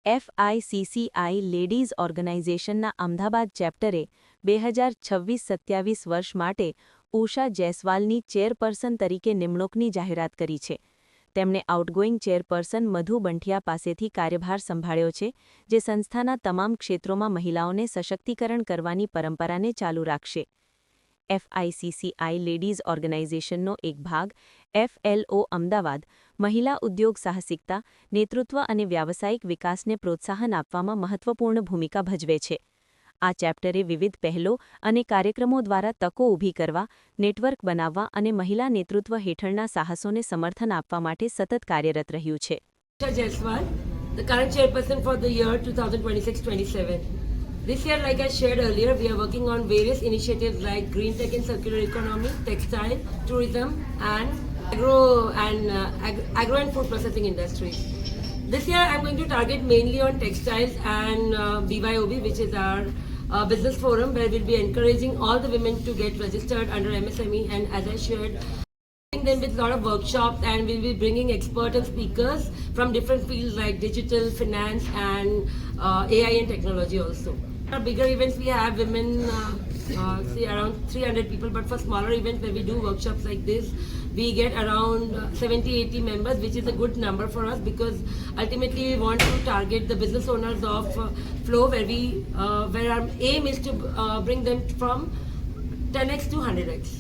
FICCI ladies ઓર્ગેનાઇઝેશનના Ahmedabad ચેપ્ટરે 2026-27 વર્ષ માટે Usha જયસ્વાલની chairperson તરીકે નિમણૂકની જાહેરાત કરી છે. તેમણે આઉટગોઇંગ ચેરપર્સન મધુ બંઠિયા પાસેથી કાર્યભાર સંભાળ્યો છે, જે સંસ્થાના તમામ ક્ષેત્રોમાં મહિલાઓને સશક્તિકરણ કરવાની પરંપરાને ચાલુ રાખશે. FICCI લેડીઝ ઓર્ગેનાઇઝેશનનો એક ભાગ FLO અમદાવાદ મહિલા ઉદ્યોગ સાહસિકતા, નેતૃત્વ અને વ્યાવસાયિક વિકાસને પ્રોત્સાહન આપવામાં મહત્વપૂર્ણ ભૂમિકા ભજવે છે. આ ચેપ્ટરે વિવિધ પહેલો અને કાર્યક્રમો દ્વારા તકો ઊભી કરવા, નેટવર્ક બનાવવા અને મહિલા નેતૃત્વ હેઠળના સાહસોને સમર્થન આપવા માટે સતત કાર્યરત રહ્યું છે. Usha Jaiswal, the current chairperson for the year 2026-27. This year, like I shared earlier, we are working on various initiatives like green tech and circular economy, textile, tourism, and agro and food processing industries. This year, I'm going to target mainly on textiles and BYOB, which is our business forum, where we'll be encouraging all the women to get registered under MSME, and as I shared, them with a lot of workshops, and we'll be bringing experts and speakers from different fields like digital, finance, and AI and technology also. For bigger events, we have women, say around 300 people, but for smaller events where we do workshops like this, we get around 70-80 members, which is a good number for us, because ultimately we want to target the business owners of Flow, where our aim is to bring them from 10x to 100x.